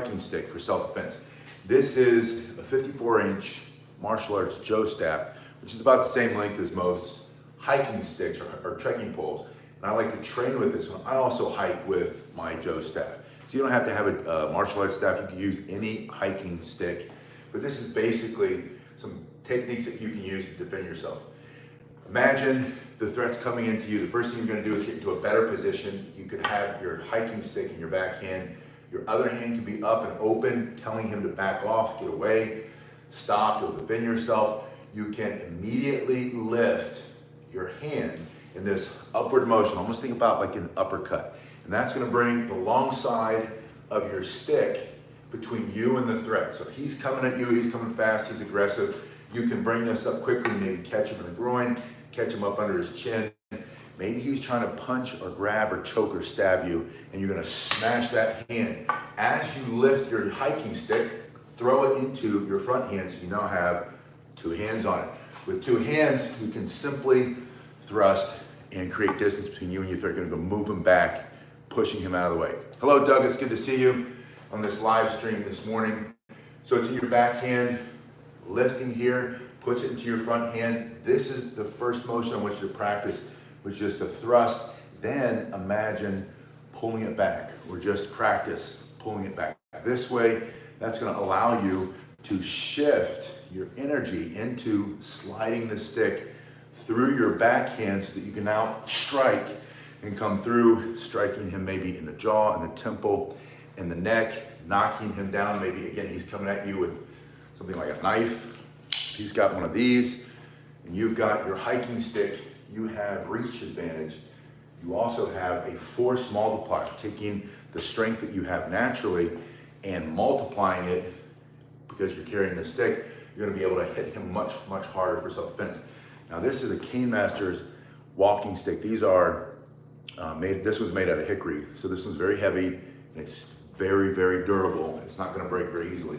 hiking stick for self-defense. This is a 54-inch martial arts Joe staff, which is about the same length as most hiking sticks or trekking poles. And I like to train with this one. I also hike with my Joe staff. So you don't have to have a martial arts staff. You can use any hiking stick. But this is basically some techniques that you can use to defend yourself. Imagine the threat's coming into you. The first thing you're going to do is get into a better position. You could have your hiking stick in your back hand. Your other hand can be up and open, telling him to back off, get away, stop, you'll defend yourself. You can immediately lift your hand in this upward motion. Almost think about like an uppercut. And that's going to bring the long side of your stick between you and the threat. So if he's coming at you, he's coming fast, he's aggressive, you can bring this up quickly, maybe catch him in the groin, catch him up under his chin. Maybe he's trying to punch or grab or choke or stab you, and you're going to smash that hand. As you lift your hiking stick, throw it into your front hand so you now have two hands on it. With two hands, you can simply thrust and create distance between you and your threat. You're going to go move him back, pushing him out of the way. Hello, Doug. It's good to see you on this live stream this morning. So it's in your back hand, lifting here, puts it into your front hand. This is the first motion I want you to practice, which is to thrust. Then imagine pulling it back, or just practice pulling it back. This way, that's going to allow you to shift your energy into sliding the stick through your backhand so that you can now strike and come through, striking him maybe in the jaw, in the temple, in the neck, knocking him down. Maybe again, he's coming at you with something like a knife. He's got one of these, and you've got your hiking stick. You have reach advantage. You also have a force multiplier, taking the strength that you have naturally and multiplying it because you're carrying the stick. You're going to be able to hit him much, much harder for self-defense. Now, this is a Cane Master's walking stick. These are this was made out of hickory, so this one's very heavy and it's very, very durable. It's not going to break very easily.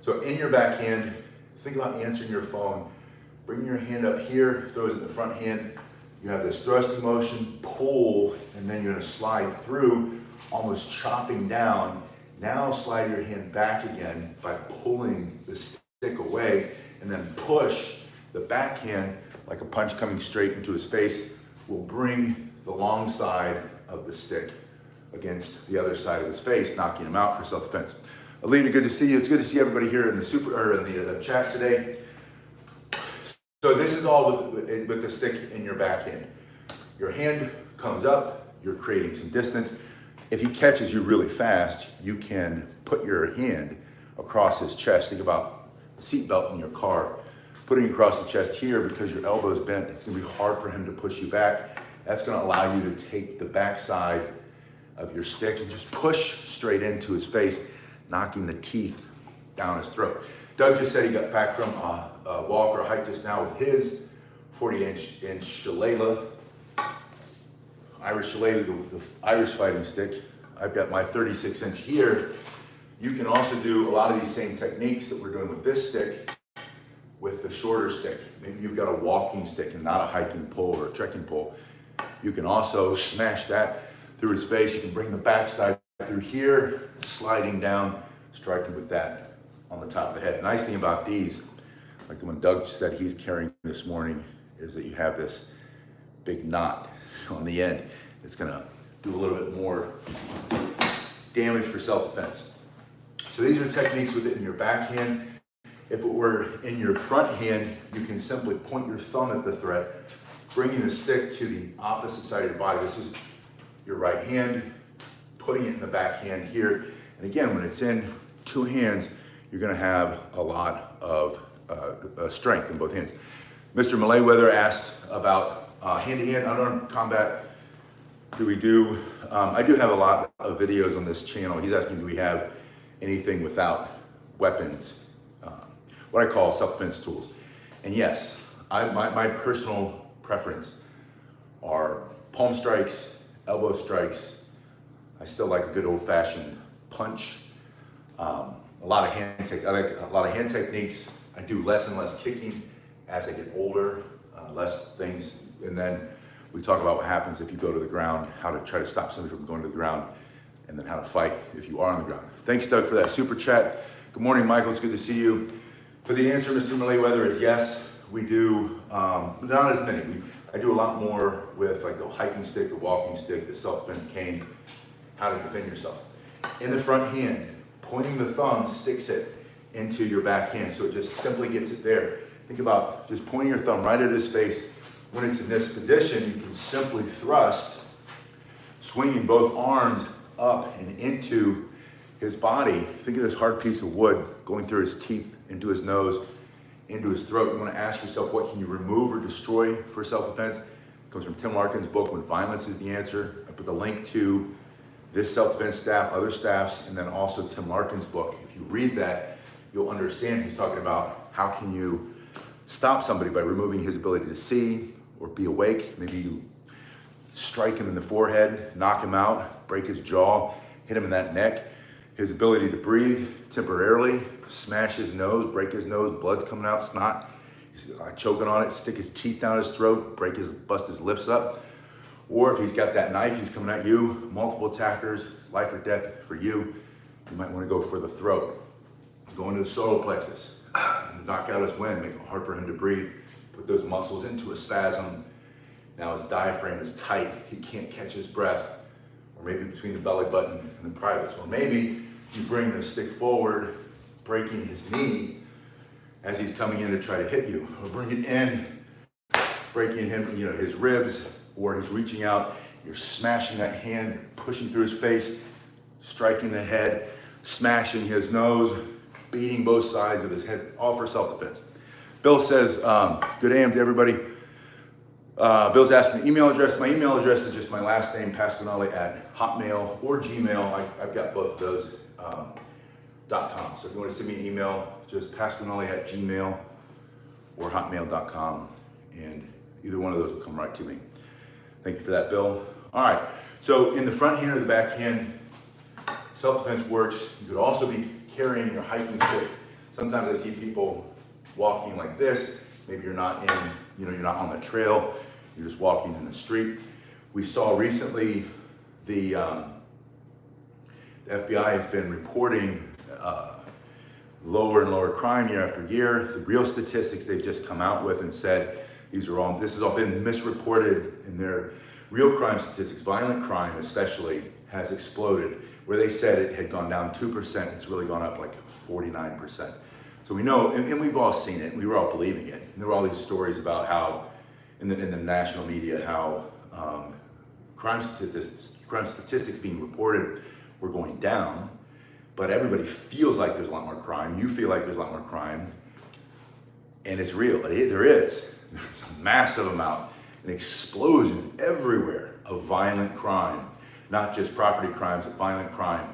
So in your backhand, think about answering your phone. Bring your hand up here, throws it in the front hand. You have this thrusting motion, pull, and then you're going to slide through, almost chopping down. Now slide your hand back again by pulling the stick away, and then push the backhand like a punch coming straight into his face will bring the long side of the stick against the other side of his face, knocking him out for self-defense. Alita, good to see you. It's good to see everybody here in the chat today. So this is all with the stick in your backhand. Your hand comes up, you're creating some distance. If he catches you really fast, you can put your hand across his chest. Think about the seatbelt in your car. Putting it across the chest here, because your elbow's bent, it's gonna be hard for him to push you back. That's gonna allow you to take the backside of your stick and just push straight into his face, knocking the teeth down his throat. Doug just said he got back from a walk or a hike just now with his 40-inch shillelagh, Irish shillelagh, the Irish fighting stick. I've got my 36-inch here. You can also do a lot of these same techniques that we're doing with this stick with the shorter stick. Maybe you've got a walking stick and not a hiking pole or a trekking pole. You can also smash that through his face. You can bring the backside through here, sliding down, striking with that on the top of the head. The nice thing about these, like the one Doug said he's carrying this morning, is that you have this big knot on the end. It's gonna do a little bit more damage for self-defense. So these are techniques within your backhand. If it were in your front hand, you can simply point your thumb at the threat, bringing the stick to the opposite side of your body. This is your right hand, putting it in the backhand here. And again, when it's in two hands, you're gonna have a lot of strength in both hands. Mr. Malayweather asked about hand-to-hand unarmed combat. Do we do? I do have a lot of videos on this channel. He's asking, do we have anything without weapons? What I call self-defense tools. And yes, my personal preference are palm strikes, elbow strikes. I still like a good old-fashioned punch. I like a lot of hand techniques. I do less and less kicking as I get older, less things. And then we talk about what happens if you go to the ground, how to try to stop somebody from going to the ground. and then how to fight if you are on the ground. Thanks, Doug, for that super chat. Good morning, Michael. It's good to see you. For the answer, Mr. Mayweather, is yes. We do not as many. I do a lot more with like the hiking stick, the walking stick, the self-defense cane, how to defend yourself. In the front hand, pointing the thumb sticks it into your back hand, so it just simply gets it there. Think about just pointing your thumb right at his face. When it's in this position, you can simply thrust, swinging both arms up and into his body. Think of this hard piece of wood going through his teeth, into his nose, into his throat. You want to ask yourself, what can you remove or destroy for self-defense? It comes from Tim Larkin's book, When Violence is the Answer. I put the link to this self-defense staff, other staffs, and then also Tim Larkin's book. If you read that, you'll understand he's talking about how can you stop somebody by removing his ability to see or be awake. Maybe you strike him in the forehead, knock him out, break his jaw, hit him in that neck. His ability to breathe temporarily, smash his nose, break his nose, blood's coming out, snot, he's choking on it, stick his teeth down his throat, bust his lips up. Or if he's got that knife, he's coming at you, multiple attackers, it's life or death for you. You might want to go for the throat. Go into the solar plexus, knock out his wind, make it hard for him to breathe, put those muscles into a spasm. Now his diaphragm is tight, he can't catch his breath. Or maybe between the belly button and the privates. Or maybe you bring the stick forward, breaking his knee as he's coming in to try to hit you. Or bring it in, breaking him, his ribs, or he's reaching out, you're smashing that hand, pushing through his face, striking the head, smashing his nose, beating both sides of his head, all for self-defense. Bill says, good AM to everybody. Bill's asking email address. My email address is just my last name, Pasquinelli at Hotmail or Gmail. I've got both of those .com. So if you want to send me an email, just Pasquinelli at Gmail or Hotmail.com, and either one of those will come right to me. Thank you for that, Bill. All right. So in the front hand or the back hand, self-defense works. You could also be carrying your hiking stick. Sometimes I see people walking like this. Maybe you're not you're not on the trail. You're just walking in the street. We saw recently the FBI has been reporting lower and lower crime year after year. The real statistics they've just come out with and said this has all been misreported in their real crime statistics. Violent crime especially has exploded. Where they said it had gone down 2%, it's really gone up like 49%. So we know, and we've all seen it, we were all believing it. And there were all these stories about how, in the national media, how crime statistics being reported were going down, but everybody feels like there's a lot more crime. You feel like there's a lot more crime, and it's real. There is. There's a massive amount, an explosion everywhere of violent crime, not just property crimes, but violent crime.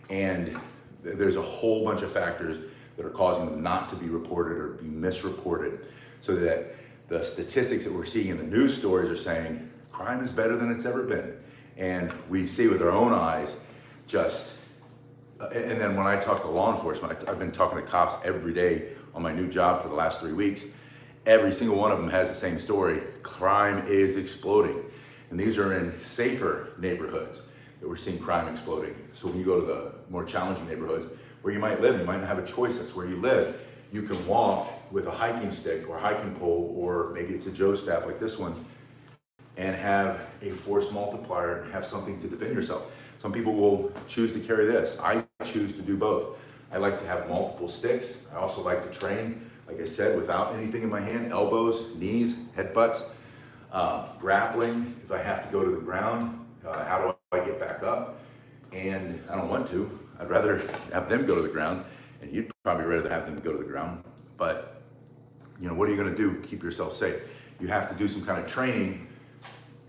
And there's a whole bunch of factors that are causing them not to be reported or be misreported, so that the statistics that we're seeing in the news stories are saying crime is better than it's ever been. And we see with our own eyes and then when I talk to law enforcement, I've been talking to cops every day on my new job for the last 3 weeks. Every single one of them has the same story. Crime is exploding. And these are in safer neighborhoods that we're seeing crime exploding. So when you go to the more challenging neighborhoods where you might live, you might not have a choice, that's where you live. You can walk with a hiking stick or hiking pole, or maybe it's a Joe staff like this one, and have a force multiplier and have something to defend yourself. Some people will choose to carry this. I choose to do both. I like to have multiple sticks. I also like to train, like I said, without anything in my hand, elbows, knees, headbutts, grappling. If I have to go to the ground, how do I get back up? And I don't want to. I'd rather have them go to the ground, and you'd probably rather have them go to the ground. But, what are you going to do to keep yourself safe? You have to do some kind of training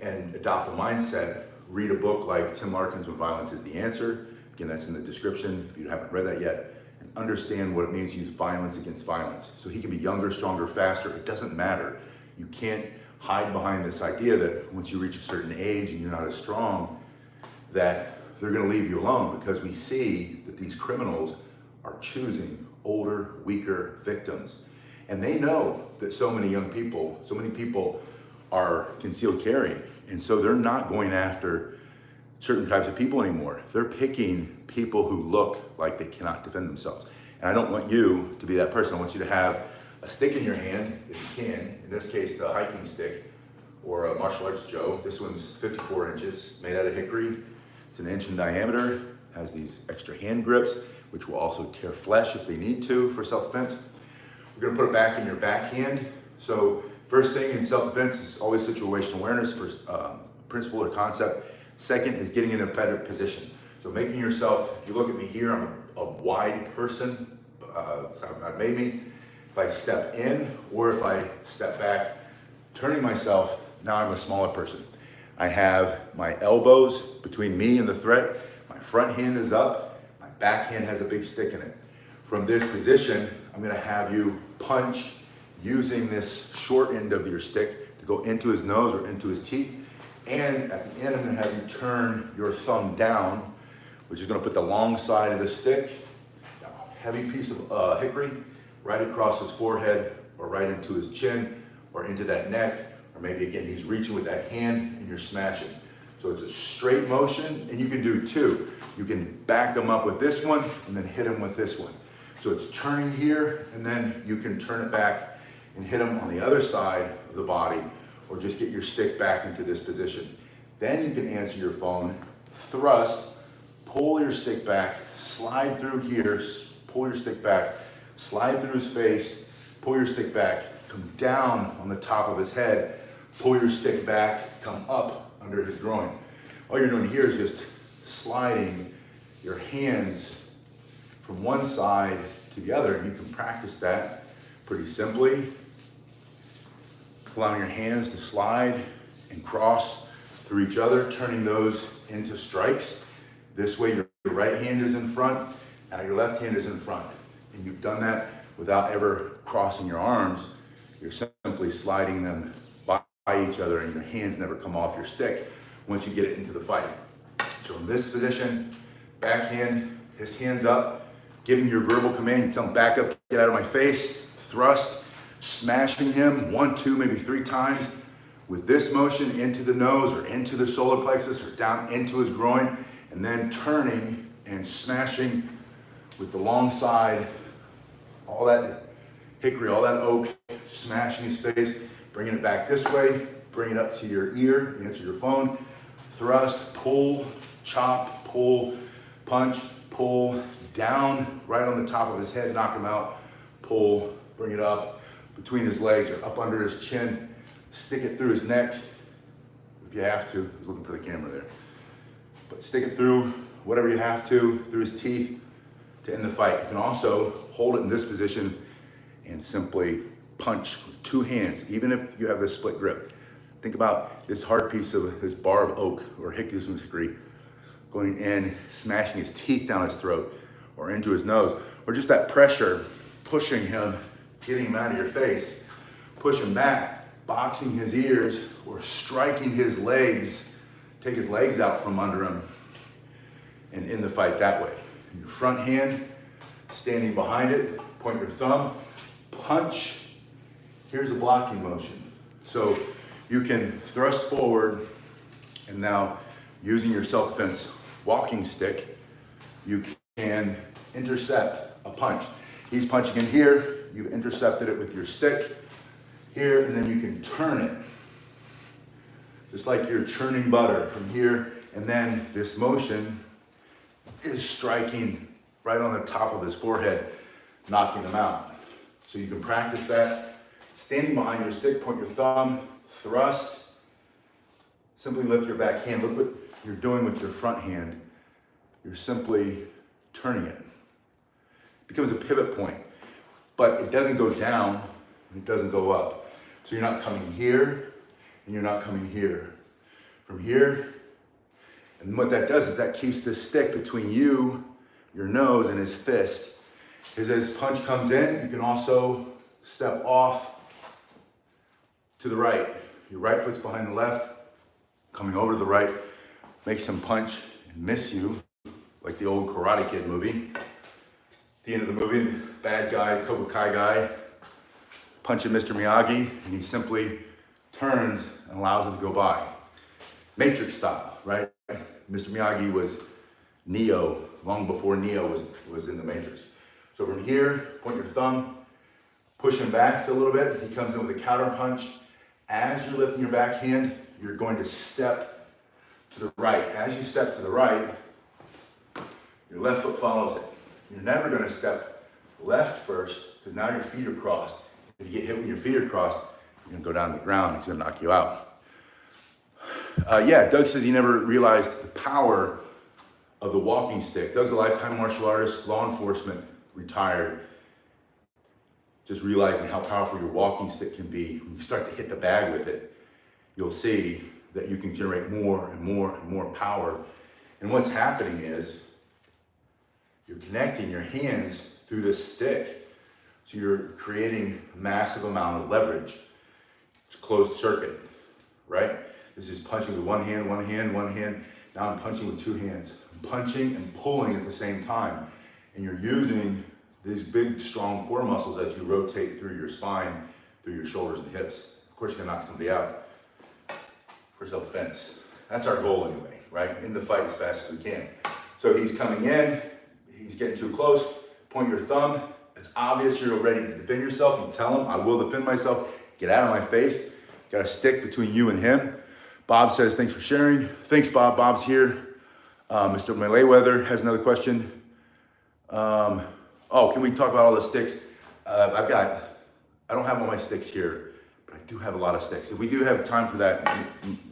and adopt a mindset. Read a book like Tim Larkin's When Violence is the Answer. Again, that's in the description if you haven't read that yet. And understand what it means to use violence against violence. So he can be younger, stronger, faster. It doesn't matter. You can't hide behind this idea that once you reach a certain age and you're not as strong, that they're going to leave you alone, because we see that these criminals are choosing older, weaker victims. And they know that so many people are concealed carrying. And so they're not going after certain types of people anymore. They're picking people who look like they cannot defend themselves. And I don't want you to be that person. I want you to have a stick in your hand, if you can. In this case, the hiking stick, or a martial arts Joe. This one's 54 inches, made out of hickory. It's an inch in diameter, has these extra hand grips, which will also tear flesh if they need to for self-defense. We're gonna put it back in your backhand. So first thing in self-defense is always situational awareness, first principle or concept. Second is getting in a better position. So making yourself, if you look at me here, I'm a wide person, that's how God made me. If I step in or if I step back, turning myself, now I'm a smaller person. I have my elbows between me and the threat. My front hand is up. My back hand has a big stick in it. From this position, I'm gonna have you punch using this short end of your stick to go into his nose or into his teeth. And at the end, I'm gonna have you turn your thumb down, which is gonna put the long side of the stick, a heavy piece of hickory, right across his forehead or right into his chin or into that neck, or maybe again, he's reaching with that hand and you're smashing. So it's a straight motion, and you can do two. You can back him up with this one and then hit him with this one. So it's turning here, and then you can turn it back and hit him on the other side of the body, or just get your stick back into this position. Then you can answer your phone, thrust, pull your stick back, slide through here, pull your stick back, slide through his face, pull your stick back, come down on the top of his head, pull your stick back, come up under his groin. All you're doing here is just sliding your hands from one side to the other, and you can practice that pretty simply. Allowing your hands to slide and cross through each other, turning those into strikes. This way your right hand is in front, now your left hand is in front. And you've done that without ever crossing your arms. You're simply sliding them by each other, and your hands never come off your stick once you get it into the fight. So in this position, backhand, his hands up, giving your verbal command, you tell him back up, get out of my face, thrust, smashing him 1, 2, maybe 3 times with this motion into the nose or into the solar plexus or down into his groin, and then turning and smashing with the long side, all that hickory, all that oak, smashing his face, bringing it back this way, bring it up to your ear, answer your phone, thrust, pull, chop, pull, punch, pull, down, right on the top of his head, knock him out, pull, bring it up between his legs or up under his chin, stick it through his neck, if you have to. I was looking for the camera there. But stick it through whatever you have to, through his teeth to end the fight. You can also hold it in this position and simply punch with 2 hands, even if you have this split grip. Think about this hard piece of this bar of oak or hickory, going in, smashing his teeth down his throat or into his nose, or just that pressure, pushing him, getting him out of your face, push him back, boxing his ears, or striking his legs, take his legs out from under him, and end the fight that way. Your front hand, standing behind it, point your thumb, punch. Here's a blocking motion. So you can thrust forward, and now using your self-defense walking stick, you can intercept a punch. He's punching in here, you've intercepted it with your stick here, and then you can turn it. Just like you're churning butter from here, and then this motion is striking right on the top of his forehead, knocking him out. So you can practice that. Standing behind your stick, point your thumb, thrust, simply lift your back hand. Look what you're doing with your front hand. You're simply turning it. It becomes a pivot point, but it doesn't go down and it doesn't go up. So you're not coming here and you're not coming here. From here, and what that does is that keeps this stick between you, your nose, and his fist. As his punch comes in, you can also step off to the right. Your right foot's behind the left, coming over to the right, makes him punch and miss you, like the old Karate Kid movie. At the end of the movie, bad guy, Cobra Kai guy, punching Mr. Miyagi, and he simply turns and allows him to go by. Matrix style, right? Mr. Miyagi was Neo, long before Neo was in the Matrix. So from here, point your thumb, push him back a little bit. He comes in with a counter punch. As you're lifting your back hand, you're going to step to the right. As you step to the right, your left foot follows it. You're never going to step left first, because now your feet are crossed. If you get hit when your feet are crossed, you're going to go down to the ground. He's going to knock you out. Yeah, Doug says he never realized the power of the walking stick. Doug's a lifetime martial artist, law enforcement, retired. Just realizing how powerful your walking stick can be. When you start to hit the bag with it, you'll see that you can generate more and more and more power. And what's happening is you're connecting your hands through this stick. So you're creating a massive amount of leverage. It's closed circuit, right? This is punching with one hand, one hand, one hand. Now I'm punching with two hands. I'm punching and pulling at the same time. And you're using these big, strong core muscles as you rotate through your spine, through your shoulders and hips. Of course, you're gonna knock somebody out for self-defense. That's our goal anyway, right? In the fight as fast as we can. So he's coming in, he's getting too close, point your thumb. It's obvious you're ready to defend yourself. You tell him, I will defend myself. Get out of my face. Got a stick between you and him. Bob says, thanks for sharing. Thanks, Bob. Bob's here. Mr. Mayweather has another question. Oh, can we talk about all the sticks? I don't have all my sticks here, but I do have a lot of sticks. If we do have time for that,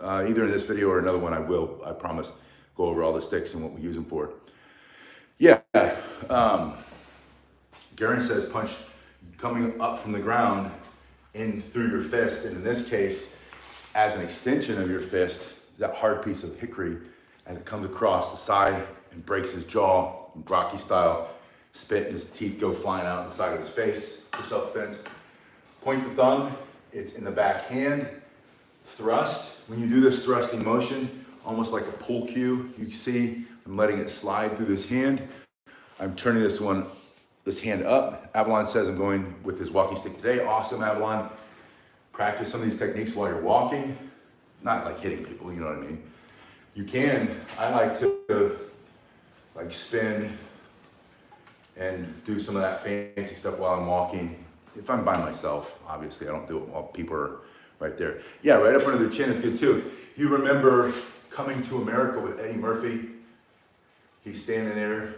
either in this video or another one, I promise, go over all the sticks and what we use them for. Yeah, Garen says punch coming up from the ground in through your fist, and in this case, as an extension of your fist, is that hard piece of hickory as it comes across the side and breaks his jaw, Rocky style. Spit and his teeth go flying out the side of his face for self-defense. Point the thumb, it's in the back hand. Thrust, when you do this thrusting motion, almost like a pull cue, you see I'm letting it slide through this hand. I'm turning this hand up. Avalon says I'm going with his walking stick today. Awesome, Avalon. Practice some of these techniques while you're walking. Not like hitting people, you know what I mean? You can, I like to like spin and do some of that fancy stuff while I'm walking. If I'm by myself, obviously, I don't do it while people are right there. Yeah, right up under the chin is good too. You remember Coming to America with Eddie Murphy? He's standing there.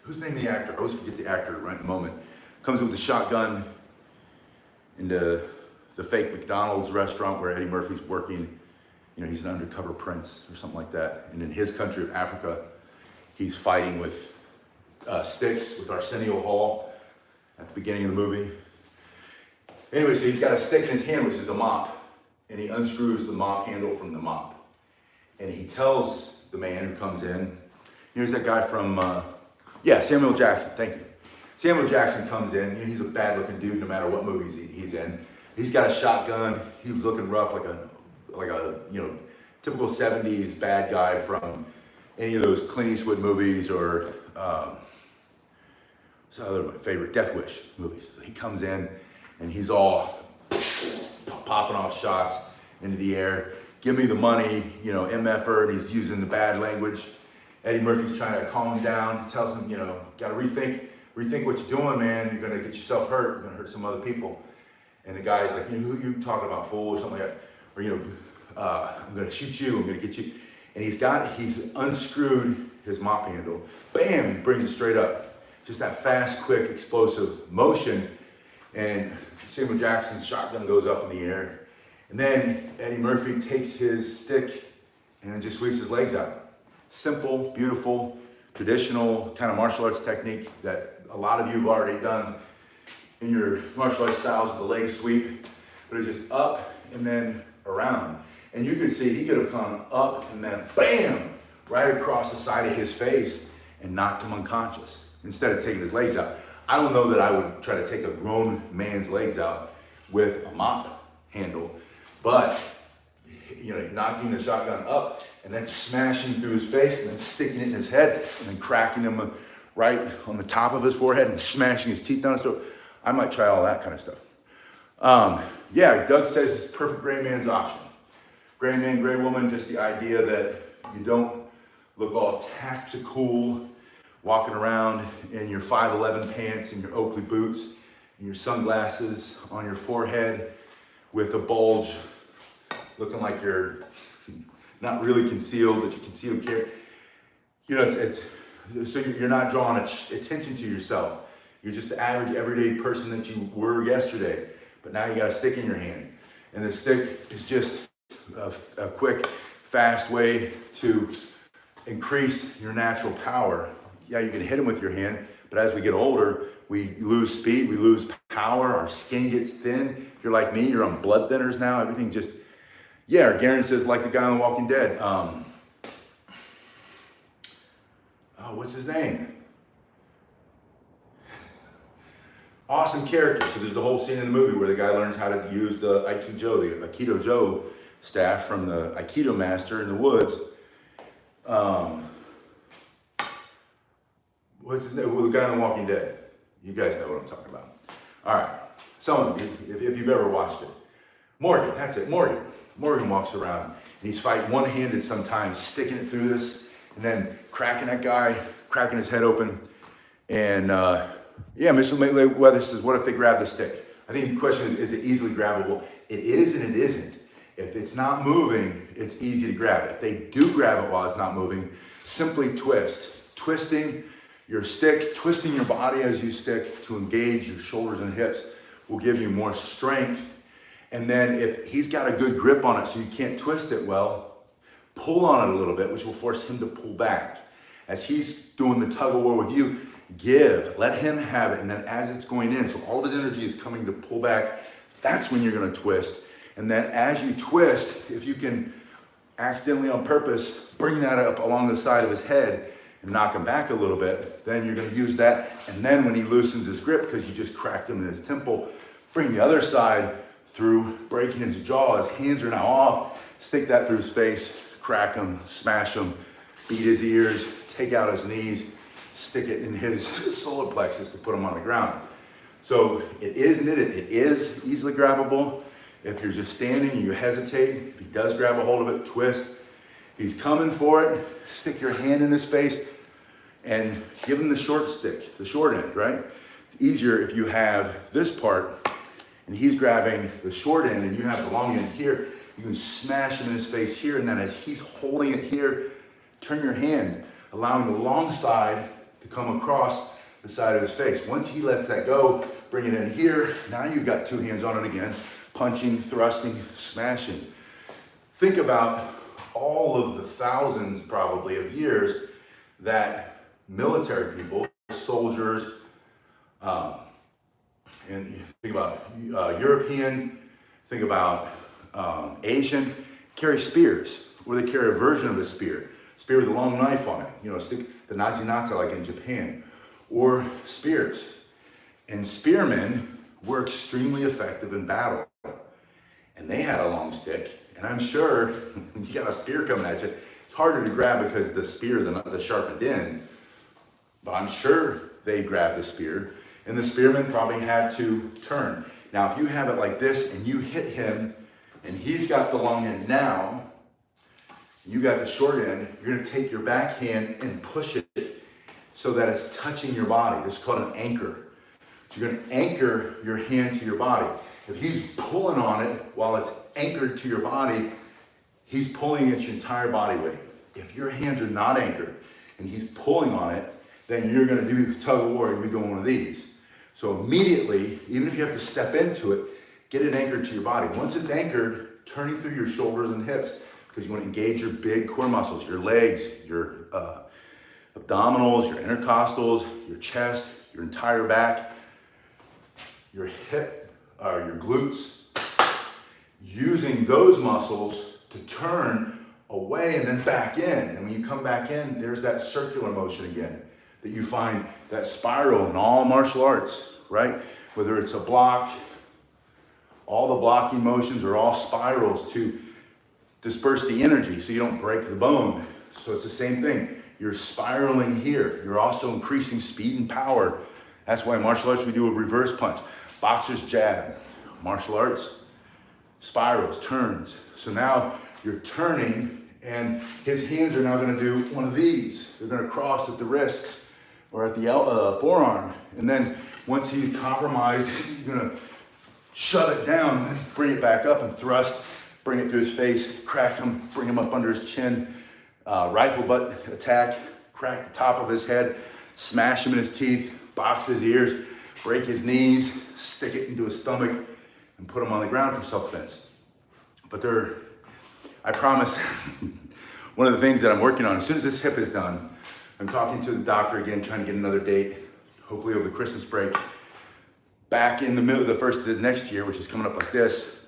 Who's named the actor? I always forget the actor right in the moment. Comes with a shotgun into the fake McDonald's restaurant where Eddie Murphy's working. You know, he's an undercover prince or something like that. And in his country of Africa, he's fighting with sticks with Arsenio Hall at the beginning of the movie. Anyway, so he's got a stick in his hand, which is a mop, and he unscrews the mop handle from the mop. And he tells the man who comes in, here's that guy from, Samuel Jackson, thank you. Samuel Jackson comes in, you know, he's a bad looking dude no matter what movies he's in. He's got a shotgun, he's looking rough like a typical 70s bad guy from any of those Clint Eastwood movies or some other my favorite Death Wish movies. He comes in and he's all popping off shots into the air. Give me the money, you know, MF'er, and he's using the bad language. Eddie Murphy's trying to calm him down, tells him, you know, gotta rethink what you're doing, man. You're gonna get yourself hurt, you're gonna hurt some other people. And the guy's like, you know, who you talking about, fool, or something like that. Or, you know, I'm gonna shoot you, I'm gonna get you. And he's unscrewed his mop handle. Bam, he brings it straight up. Just that fast, quick, explosive motion. And Samuel Jackson's shotgun goes up in the air. And then Eddie Murphy takes his stick and then just sweeps his legs out. Simple, beautiful, traditional kind of martial arts technique that a lot of you have already done in your martial arts styles with the leg sweep. But it's just up and then around. And you could see he could have come up and then bam, right across the side of his face and knocked him unconscious instead of taking his legs out. I don't know that I would try to take a grown man's legs out with a mop handle, but you know, knocking the shotgun up and then smashing through his face and then sticking it in his head and then cracking him right on the top of his forehead and smashing his teeth down his throat. I might try all that kind of stuff. Doug says it's perfect gray man's option. Gray man, gray woman, just the idea that you don't look all tactical, walking around in your 5'11" pants and your Oakley boots and your sunglasses on your forehead with a bulge, looking like you're not really concealed, but you concealed carry. You know, it's so you're not drawing attention to yourself. You're just the average everyday person that you were yesterday, but now you got a stick in your hand. And the stick is just a quick, fast way to increase your natural power. Yeah, you can hit them with your hand, but as we get older, we lose speed, we lose power, our skin gets thin. If you're like me, you're on blood thinners now, everything just, yeah, Garen says like the guy on The Walking Dead. What's his name? Awesome character. So there's the whole scene in the movie where the guy learns how to use the Aikido Joe staff from the Aikido master in the woods. What's his name? Well, the guy on The Walking Dead. You guys know what I'm talking about. All right. Some of you, if you've ever watched it. Morgan, that's it, Morgan. Morgan walks around and he's fighting one-handed sometimes, sticking it through this and then cracking that guy, cracking his head open. And yeah, Mr. Weather says, what if they grab the stick? I think the question is it easily grabbable? It is and it isn't. If it's not moving, it's easy to grab. If they do grab it while it's not moving, simply twist. Twisting your stick, twisting your body as you stick to engage your shoulders and hips will give you more strength. And then if he's got a good grip on it so you can't twist it well, pull on it a little bit, which will force him to pull back. As he's doing the tug of war with you, give, let him have it. And then as it's going in, so all of his energy is coming to pull back, that's when you're gonna twist. And then as you twist, if you can accidentally on purpose, bring that up along the side of his head and knock him back a little bit, then you're gonna use that. And then when he loosens his grip, because you just cracked him in his temple, bring the other side through, breaking his jaw. His hands are now off. Stick that through his face, crack him, smash him, beat his ears, take out his knees, stick it in his solar plexus to put him on the ground. So it is easily grabbable. If you're just standing and you hesitate, if he does grab a hold of it, twist. He's coming for it, stick your hand in his face and give him the short stick, the short end, right? It's easier if you have this part and he's grabbing the short end and you have the long end here. You can smash him in his face here, and then as he's holding it here, turn your hand, allowing the long side to come across the side of his face. Once he lets that go, bring it in here. Now you've got two hands on it again, punching, thrusting, smashing. Think about all of the thousands probably of years that military people, soldiers, and think about European, think about Asian, carry spears, or they carry a version of a spear with a long knife on it, you know, stick the naginata like in Japan, or spears. And spearmen were extremely effective in battle. And they had a long stick, and I'm sure you got a spear coming at you. It's harder to grab because the spear, the sharpened end, but I'm sure they grabbed the spear, and the spearman probably had to turn. Now, if you have it like this and you hit him, and he's got the long end now, you got the short end, you're gonna take your backhand and push it so that it's touching your body. This is called an anchor. So you're gonna anchor your hand to your body. If he's pulling on it while it's anchored to your body, he's pulling against your entire body weight. If your hands are not anchored and he's pulling on it, then you're gonna do tug of war, you're gonna be doing one of these. So immediately, even if you have to step into it, get it anchored to your body. Once it's anchored, turning through your shoulders and hips, because you want to engage your big core muscles, your legs, your abdominals, your intercostals, your chest, your entire back, your hip, your glutes. Using those muscles to turn away and then back in. And when you come back in, there's that circular motion again that you find, that spiral in all martial arts, right? Whether it's a block, all the blocking motions are all spirals to disperse the energy so you don't break the bone. So it's the same thing. You're spiraling here. You're also increasing speed and power. That's why in martial arts we do a reverse punch. Boxers jab. Martial arts, spirals, turns. So now you're turning And his hands are now gonna do one of these. They're gonna cross at the wrists or at the forearm. And then once he's compromised, you're gonna shut it down and then bring it back up and thrust, bring it to his face, crack him, bring him up under his chin, rifle butt attack, crack the top of his head, smash him in his teeth, box his ears, break his knees, stick it into his stomach, and put him on the ground for self-defense. But I promise, one of the things that I'm working on, as soon as this hip is done, I'm talking to the doctor again, trying to get another date, hopefully over the Christmas break, back in the middle of the next year, which is coming up like this.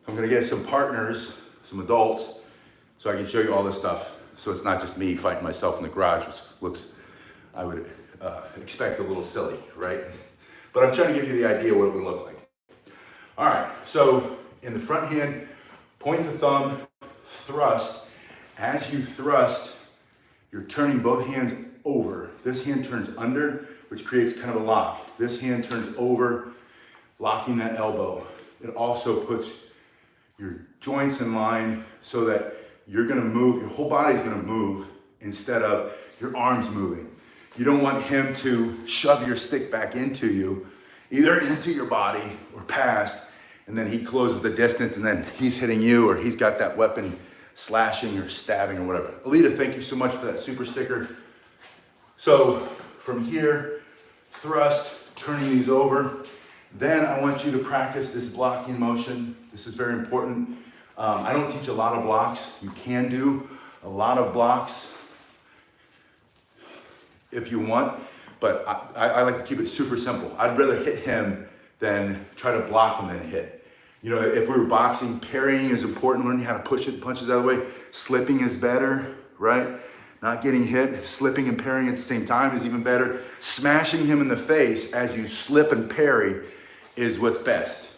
I'm gonna get some partners, some adults, so I can show you all this stuff. So it's not just me fighting myself in the garage, which looks, I would expect a little silly, right? But I'm trying to give you the idea what it would look like. All right, so in the front hand, point the thumb, thrust. As you thrust, you're turning both hands over. This hand turns under, which creates kind of a lock. This hand turns over, locking that elbow. It also puts your joints in line so that you're gonna move, your whole body's gonna move instead of your arms moving. You don't want him to shove your stick back into you, either into your body or past, and then he closes the distance and then he's hitting you or he's got that weapon slashing or stabbing or whatever. Alita, thank you so much for that super sticker. So from here, thrust, turning these over. Then I want you to practice this blocking motion. This is very important. I don't teach a lot of blocks. You can do a lot of blocks if you want, but I like to keep it super simple. I'd rather hit him than try to block him than hit. You know, if we were boxing, parrying is important, learning how to push it, punches out of the way. Slipping is better, right? Not getting hit, slipping and parrying at the same time is even better. Smashing him in the face as you slip and parry is what's best.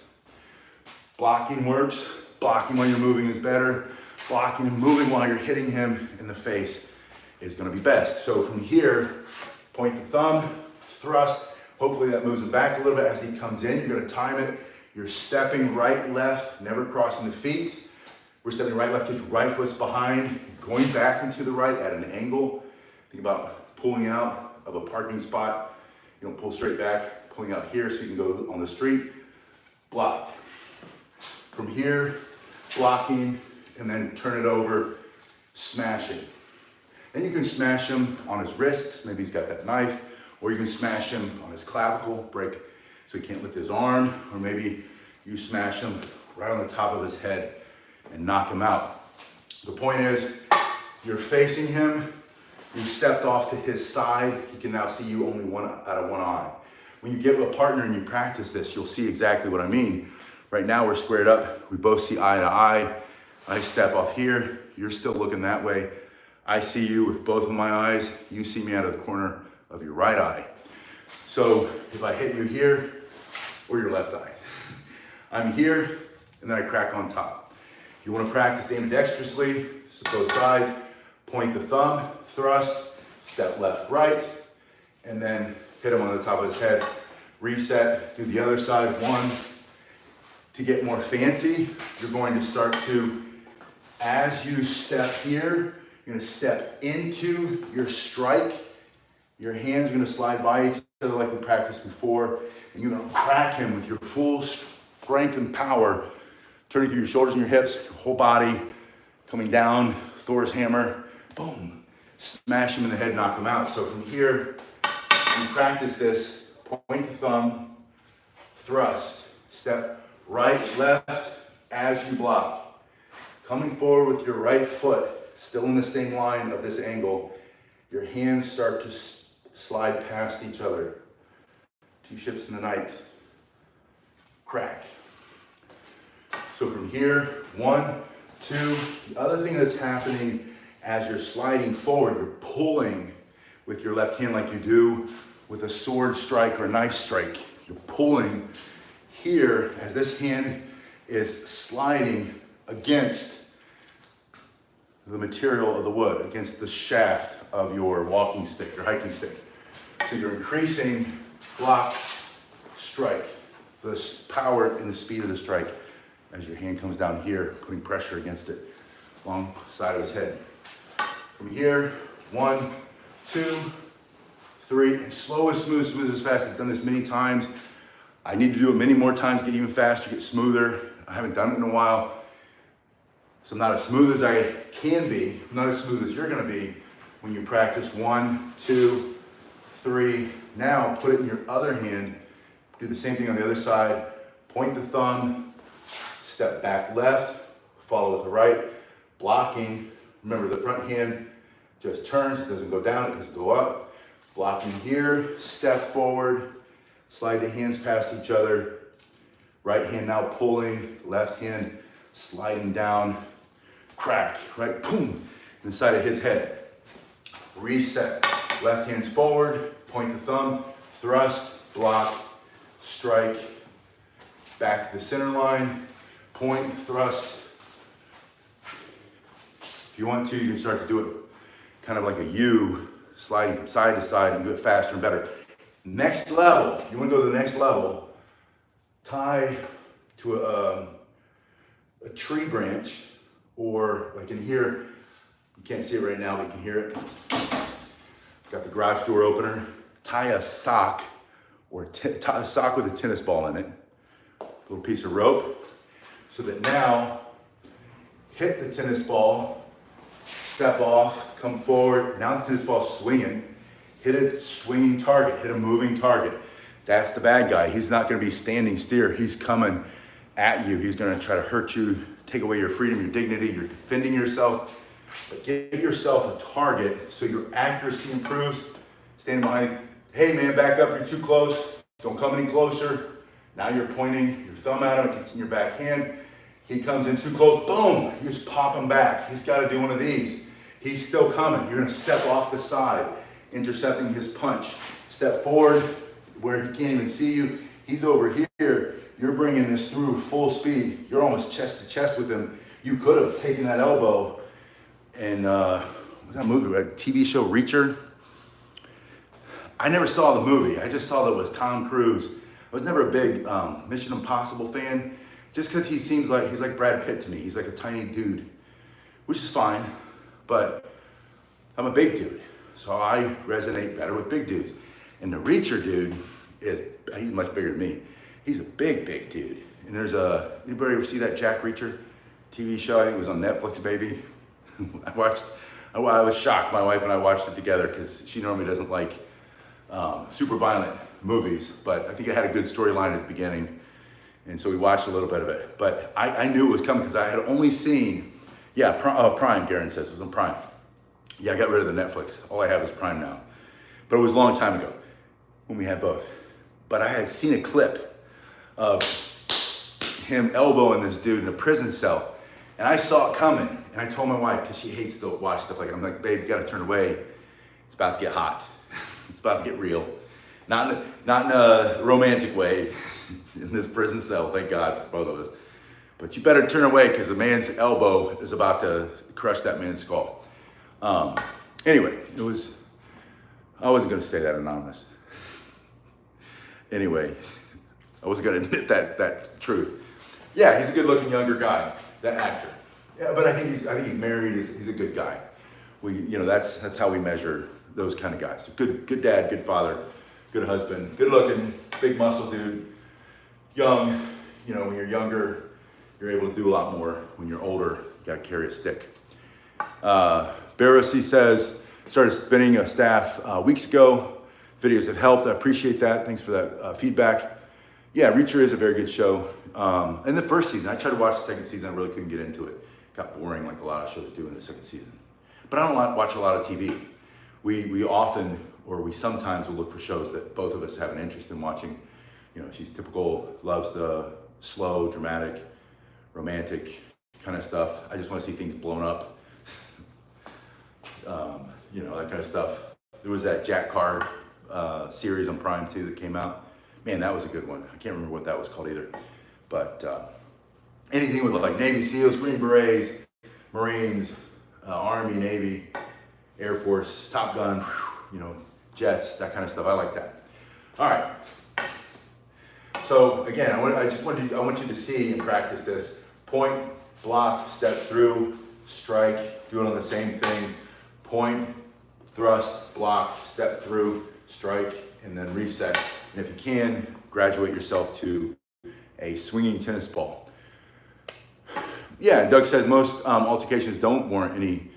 Blocking works, blocking while you're moving is better. Blocking and moving while you're hitting him in the face is gonna be best. So from here, point the thumb, thrust. Hopefully that moves him back a little bit as he comes in. You're gonna time it. You're stepping right, left, never crossing the feet. We're stepping right, left, his right foot's behind, going back into the right at an angle. Think about pulling out of a parking spot. You don't pull straight back, pulling out here so you can go on the street. Block. From here, blocking, and then turn it over, smashing. Then you can smash him on his wrists, maybe he's got that knife, or you can smash him on his clavicle, break so he can't lift his arm, or maybe you smash him right on the top of his head and knock him out. The point is, you're facing him, you stepped off to his side, he can now see you only out of one eye. When you get with a partner and you practice this, you'll see exactly what I mean. Right now we're squared up, we both see eye to eye. I step off here, you're still looking that way. I see you with both of my eyes, you see me out of the corner of your right eye. So if I hit you here, or your left eye, I'm here, and then I crack on top. If you want to practice ambidextrously, so both sides, point the thumb, thrust, step left, right, and then hit him on the top of his head. Reset, do the other side, one. To get more fancy, you're going to start to, as you step here, you're gonna step into your strike. Your hands are gonna slide by each other like we practiced before, and you're gonna crack him with your full strength and power, turning through your shoulders and your hips, your whole body, coming down, Thor's hammer, boom. Smash him in the head, knock him out. So from here, you practice this, point the thumb, thrust, step right, left, as you block. Coming forward with your right foot, still in the same line of this angle, your hands start to slide past each other. Two ships in the night. Crack. So from here, 1, 2. The other thing that's happening as you're sliding forward, you're pulling with your left hand like you do with a sword strike or a knife strike. You're pulling here as this hand is sliding against the material of the wood, against the shaft of your walking stick, your hiking stick. So you're increasing block, strike, the power and the speed of the strike as your hand comes down here, putting pressure against it. along the side of his head. From here, 1, 2, 3, and slow and smooth, smooth as fast. I've done this many times. I need to do it many more times, get even faster, get smoother. I haven't done it in a while. So I'm not as smooth as I can be. I'm not as smooth as you're gonna be when you practice 1, 2, 3. Now put it in your other hand. Do the same thing on the other side. Point the thumb, step back left, follow with the right, blocking. Remember the front hand just turns, it doesn't go down, it doesn't go up. Blocking here, step forward, slide the hands past each other. Right hand now pulling, left hand sliding down, crack, right, boom, inside of his head. Reset, left hand's forward, point the thumb, thrust, block, strike, back to the center line, point, thrust. If you want to, you can start to do it kind of like a U, sliding from side to side and do it faster and better. Next level, you want to go to the next level, tie to a tree branch, or like in here, you can't see it right now, but you can hear it. Got the garage door opener, tie a sock, or tie a sock with a tennis ball in it, a little piece of rope, so that now, hit the tennis ball, step off, come forward, now the tennis ball's swinging, hit a swinging target, hit a moving target. That's the bad guy. He's not gonna be standing still. He's coming at you. He's gonna try to hurt you, take away your freedom, your dignity, you're defending yourself. But give yourself a target so your accuracy improves. Stand behind, hey man, back up, you're too close. Don't come any closer. Now you're pointing your thumb at him, it gets in your back hand. He comes in too close, boom, you just pop him back. He's gotta do one of these. He's still coming. You're gonna step off the side, intercepting his punch. Step forward where he can't even see you. He's over here. You're bringing this through full speed. You're almost chest to chest with him. You could have taken that elbow and, what's that movie, a TV show, Reacher? I never saw the movie. I just saw that it was Tom Cruise. I was never a big Mission Impossible fan, just because he seems like, he's like Brad Pitt to me. He's like a tiny dude, which is fine, but I'm a big dude. So I resonate better with big dudes. And the Reacher dude he's much bigger than me. He's a big, big dude. And there's anybody ever see that Jack Reacher TV show? I think it was on Netflix, baby. I was shocked. My wife and I watched it together because she normally doesn't like super violent movies, but I think it had a good storyline at the beginning. And so we watched a little bit of it. But I knew it was coming because I had only seen, Prime, Garen says, it was on Prime. Yeah, I got rid of the Netflix. All I have is Prime now. But it was a long time ago when we had both. But I had seen a clip of him elbowing this dude in a prison cell. And I saw it coming. And I told my wife, because she hates to watch stuff like that. I'm like, babe, you gotta turn away. It's about to get hot. It's about to get real. Not in a romantic way in this prison cell, thank God for both of us. But you better turn away because the man's elbow is about to crush that man's skull. Anyway, I wasn't gonna say that anonymous. Anyway, I wasn't gonna admit that truth. Yeah, he's a good looking younger guy, that actor. Yeah, but I think he's married, he's a good guy. That's how we measure those kind of guys. Good dad, good father, good husband, good looking, big muscle dude, young. When you're younger, you're able to do a lot more. When you're older, you gotta carry a stick. Barris, he says, started spinning a staff weeks ago. Videos have helped. I appreciate that. Thanks for that feedback. Yeah, Reacher is a very good show. In the first season, I tried to watch the second season. I really couldn't get into it. Got boring like a lot of shows do in the second season. But I don't watch a lot of TV. We often, or we sometimes will look for shows that both of us have an interest in watching. She's typical, loves the slow, dramatic, romantic kind of stuff. I just want to see things blown up. That kind of stuff. There was that Jack Carr series on Prime too that came out. Man, that was a good one. I can't remember what that was called either. But anything with like Navy SEALs, Green Berets, Marines, Army, Navy, Air Force, Top Gun, jets, that kind of stuff. I like that. All right. So again, I want you to see and practice this. Point, block, step through, strike, do it on the same thing, point, thrust, block, step through, strike, and then reset. And if you can, graduate yourself to a swinging tennis ball. Yeah, Doug says most altercations don't warrant any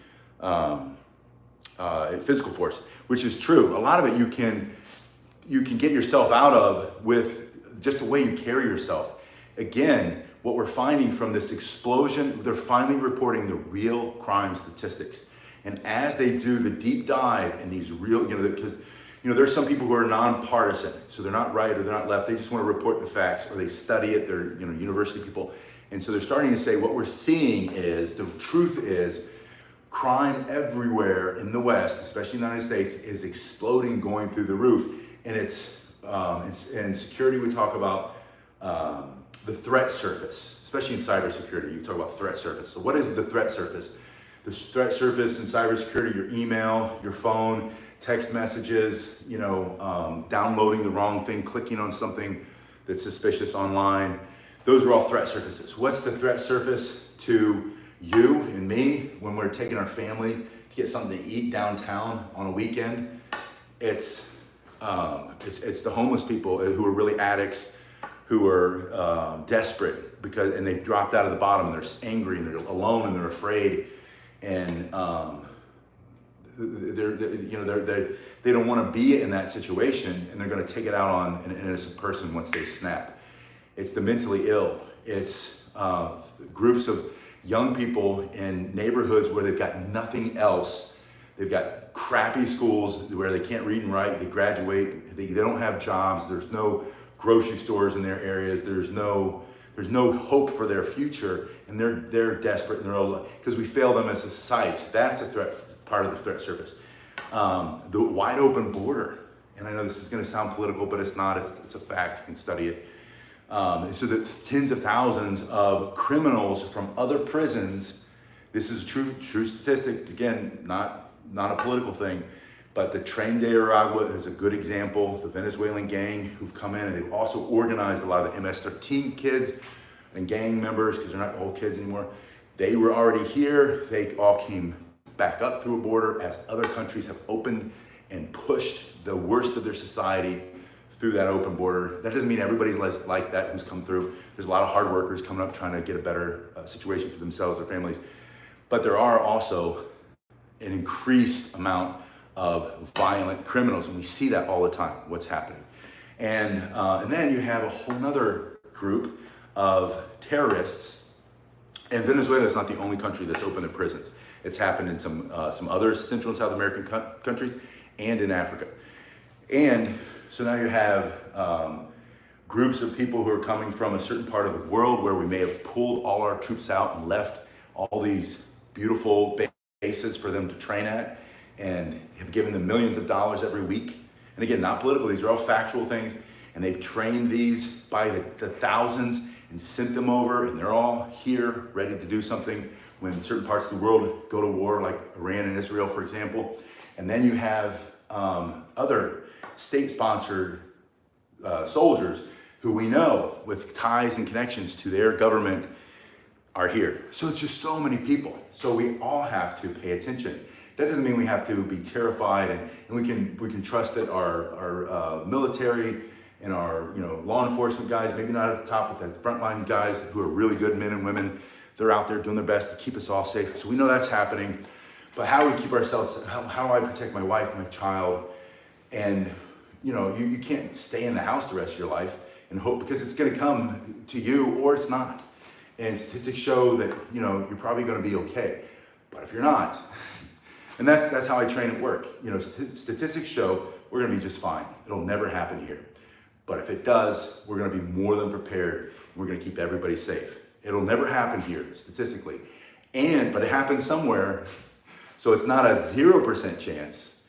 physical force, which is true. A lot of it you can get yourself out of with just the way you carry yourself. Again, what we're finding from this explosion, they're finally reporting the real crime statistics. And as they do the deep dive in these real, because there's some people who are nonpartisan, so they're not right or they're not left. They just want to report the facts, or they study it. They're university people, and so they're starting to say what we're seeing is the truth is crime everywhere in the West, especially the United States, is exploding, going through the roof. And it's in security. We talk about the threat surface, especially in cybersecurity. You talk about threat surface. So what is the threat surface? The threat surface in cybersecurity: your email, your phone, text messages, downloading the wrong thing, clicking on something that's suspicious online. Those are all threat surfaces. What's the threat surface to you and me when we're taking our family to get something to eat downtown on a weekend? It's the homeless people who are really addicts, who are desperate and they've dropped out of the bottom, and they're angry and they're alone and they're afraid, and they don't want to be in that situation, and they're going to take it out on an innocent person once they snap. It's the mentally ill. It's groups of young people in neighborhoods where they've got nothing else. They've got crappy schools where they can't read and write. They graduate. They don't have jobs. There's no grocery stores in their areas. There's no hope for their future, and they're desperate, and they're all, because we fail them as a society. So that's a threat, part of the threat surface. The wide open border, and I know this is going to sound political, but it's not. It's a fact. You can study it. So that tens of thousands of criminals from other prisons. This is a true statistic. Again, not a political thing, but the Tren de Aragua is a good example. The Venezuelan gang who've come in, and they've also organized a lot of the MS-13 kids and gang members, because they're not old kids anymore. They were already here. They all came back up through a border as other countries have opened and pushed the worst of their society through that open border. That doesn't mean everybody's like that who's come through. There's a lot of hard workers coming up trying to get a better situation for themselves, their families. But there are also an increased amount of violent criminals, and we see that all the time, what's happening. And then you have a whole nother group of terrorists. And Venezuela is not the only country that's opened their prisons. It's happened in some other Central and South American countries and in Africa. And so now you have groups of people who are coming from a certain part of the world where we may have pulled all our troops out and left all these beautiful bases for them to train at, and have given them millions of dollars every week. And again, not political, these are all factual things. And they've trained these by the thousands and sent them over, and they're all here ready to do something when certain parts of the world go to war, like Iran and Israel, for example. And then you have other state-sponsored soldiers who we know with ties and connections to their government are here. So it's just so many people. So we all have to pay attention. That doesn't mean we have to be terrified, and we can trust that our military and our law enforcement guys, maybe not at the top, but the frontline guys who are really good men and women, they're out there doing their best to keep us all safe. So we know that's happening. But how we keep ourselves, how do I protect my wife, my child? And you can't stay in the house the rest of your life and hope, because it's going to come to you or it's not. And statistics show that you're probably going to be okay. But if you're not, and that's how I train at work. Statistics show we're going to be just fine. It'll never happen here. But if it does, we're going to be more than prepared. And we're going to keep everybody safe. It'll never happen here statistically, but it happens somewhere. So it's not a 0% chance,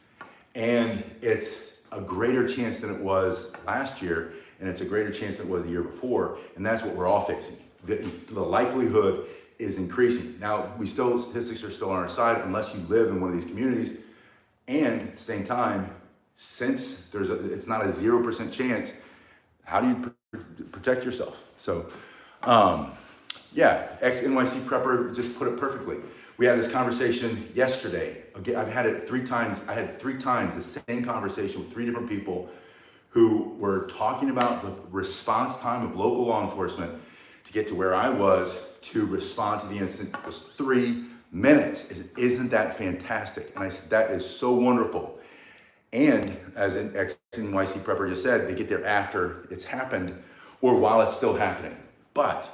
and it's a greater chance than it was last year, and it's a greater chance than it was the year before, and that's what we're all facing. The likelihood is increasing. Now, statistics are still on our side unless you live in one of these communities, and at the same time, since it's not a 0% chance, how do you protect yourself? So, ex-NYC prepper just put it perfectly. We had this conversation yesterday. Again, I've had it 3 times. I had 3 times the same conversation with 3 different people who were talking about the response time of local law enforcement to get to where I was to respond to the incident. It was 3 minutes. Isn't that fantastic? And I said, that is so wonderful. And as an ex-NYC prepper just said, they get there after it's happened or while it's still happening. But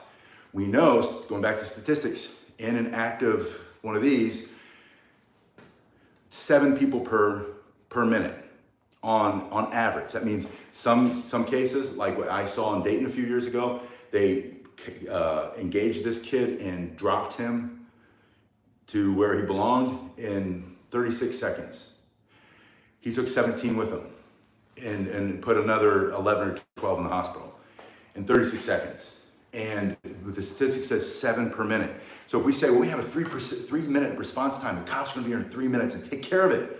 we know, going back to statistics, in an active one of these, 7 people per minute on average. That means some cases, like what I saw in Dayton a few years ago, they engaged this kid and dropped him to where he belonged in 36 seconds. He took 17 with him and put another 11 or 12 in the hospital in 36 seconds. And the statistic says 7 per minute. So if we say, well, we have a 3-minute response time, the cops are gonna be here in 3 minutes and take care of it. And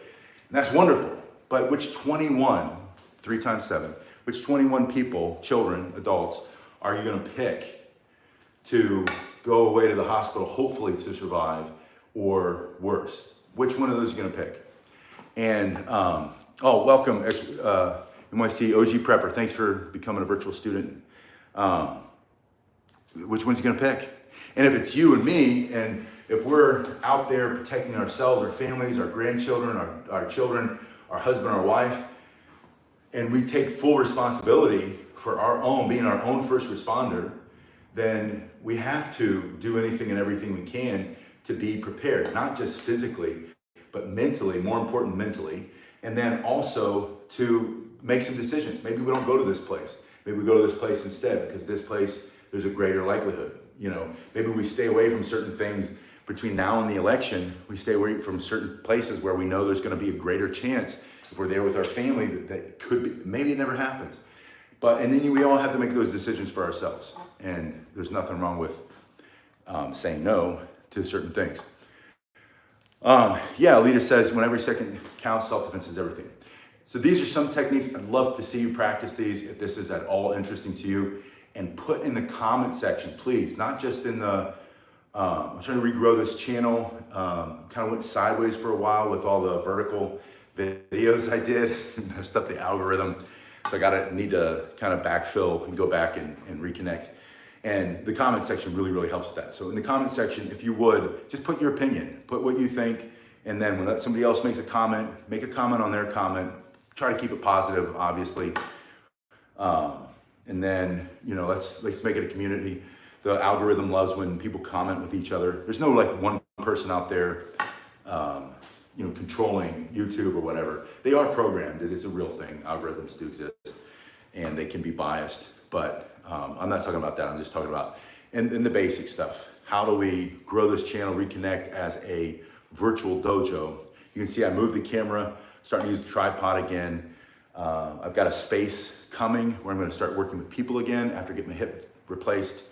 that's wonderful. But which 21, 3 times 7, which 21 people, children, adults, are you gonna pick to go away to the hospital, hopefully to survive, or worse? Which one of those are you gonna pick? And, welcome, NYC OG Prepper. Thanks for becoming a virtual student. Which one's you gonna pick? And if it's you and me, and if we're out there protecting ourselves, our families, our grandchildren, our children, our husband, our wife, and we take full responsibility for our own, being our own first responder, then we have to do anything and everything we can to be prepared, not just physically, but mentally, more important mentally, and then also to make some decisions. Maybe we don't go to this place. Maybe we go to this place instead, because this place, there's a greater likelihood. Maybe we stay away from certain things between now and the election. We stay away from certain places where we know there's going to be a greater chance if we're there with our family that could be, maybe it never happens. And then we all have to make those decisions for ourselves. And there's nothing wrong with saying no to certain things. Alita says, when every second counts, self-defense is everything. So these are some techniques. I'd love to see you practice these if this is at all interesting to you. And put in the comment section, please, not just in the, I'm trying to regrow this channel. Kind of went sideways for a while with all the vertical videos I did, messed up the algorithm. So I need to kind of backfill and go back and reconnect. And the comment section really, really helps with that. So in the comment section, if you would, just put your opinion, put what you think. And then when somebody else makes a comment, make a comment on their comment. Try to keep it positive, obviously. And then, let's make it a community. The algorithm loves when people comment with each other. There's no one person out there, controlling YouTube or whatever. They are programmed. It is a real thing. Algorithms do exist, and they can be biased. But I'm not talking about that. I'm just talking about in the basic stuff. How do we grow this channel, reconnect as a virtual dojo? You can see I moved the camera, starting to use the tripod again. I've got a space coming where I'm going to start working with people again after getting my hip replaced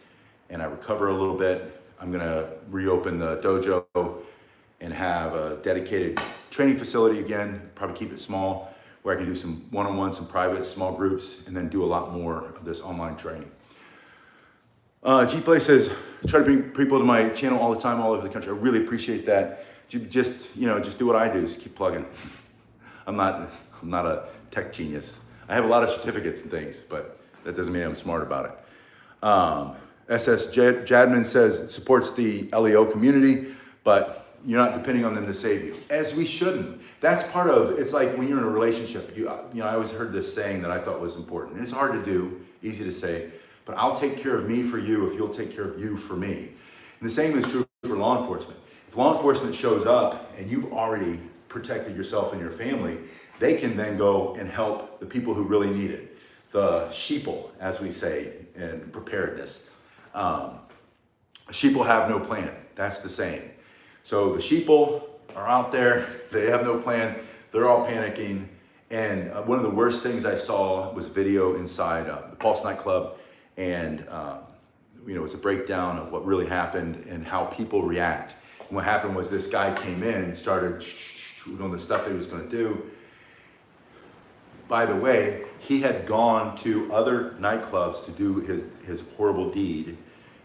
and I recover a little bit. I'm going to reopen the dojo and have a dedicated training facility again, probably keep it small, where I can do some one-on-one, some private small groups, and then do a lot more of this online training. G-Play says, try to bring people to my channel all the time, all over the country. I really appreciate that. Just do what I do, just keep plugging. I'm not a tech genius. I have a lot of certificates and things, but that doesn't mean I'm smart about it. SS Jadman says it supports the LEO community, but you're not depending on them to save you, as we shouldn't. That's part of, it's like when you're in a relationship, I always heard this saying that I thought was important. It's hard to do, easy to say, but I'll take care of me for you if you'll take care of you for me. And the same is true for law enforcement. If law enforcement shows up and you've already protected yourself and your family, they can then go and help the people who really need it. The sheeple, as we say in preparedness. Sheeple have no plan. That's the saying. So the sheeple are out there. They have no plan. They're all panicking. And one of the worst things I saw was a video inside the Pulse nightclub. And it's a breakdown of what really happened and how people react. And what happened was this guy came in, started doing the stuff that he was going to do. By the way, he had gone to other nightclubs to do his horrible deed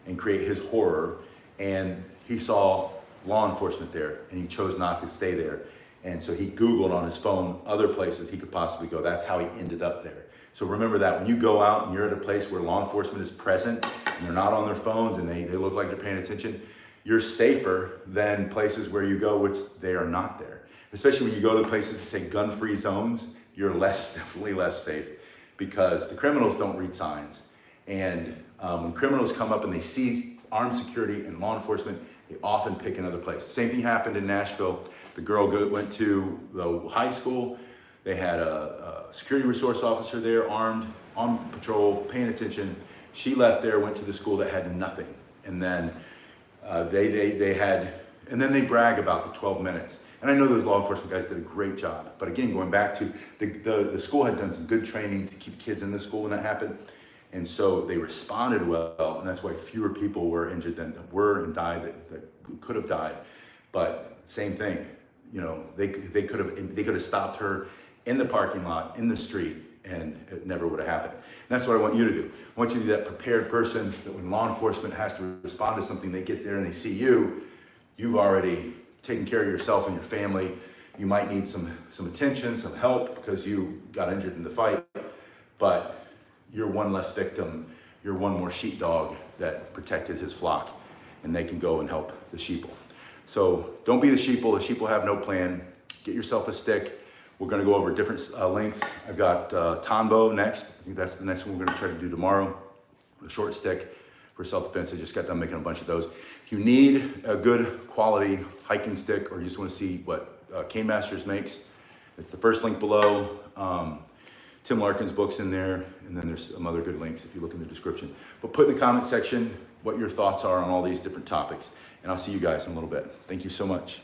and create his horror. And he saw law enforcement there, and he chose not to stay there. And so he Googled on his phone other places he could possibly go. That's how he ended up there. So remember that when you go out and you're at a place where law enforcement is present and they're not on their phones and they look like they're paying attention, you're safer than places where you go which they are not there. Especially when you go to places that say gun-free zones, you're definitely less safe, because the criminals don't read signs. And when criminals come up and they see armed security and law enforcement, they often pick another place. Same thing happened in Nashville. The girl went to the high school. They had a security resource officer there, armed, on patrol, paying attention. She left there, went to the school that had nothing. And then and then they brag about the 12 minutes. And I know those law enforcement guys did a great job. But again, going back to the school had done some good training to keep kids in the school when that happened. And so they responded well, and that's why fewer people were injured than were and died that could have died. But same thing, you know, they could have stopped her in the parking lot, in the street, and it never would have happened. And that's what I want you to do. I want you to be that prepared person that when law enforcement has to respond to something, they get there and they see you've already taken care of yourself and your family. You might need some attention, some help because you got injured in the fight, but you're one less victim. You're one more sheepdog that protected his flock, and they can go and help the sheeple. So don't be the sheeple. The sheeple have no plan. Get yourself a stick. We're going to go over different lengths. I've got Tombow next. I think that's the next one we're going to try to do tomorrow. The short stick for self-defense. I just got done making a bunch of those. If you need a good quality hiking stick, or you just want to see what Cane Masters makes, it's the first link below. Tim Larkin's book's in there, and then there's some other good links if you look in the description. But put in the comment section what your thoughts are on all these different topics, and I'll see you guys in a little bit. Thank you so much.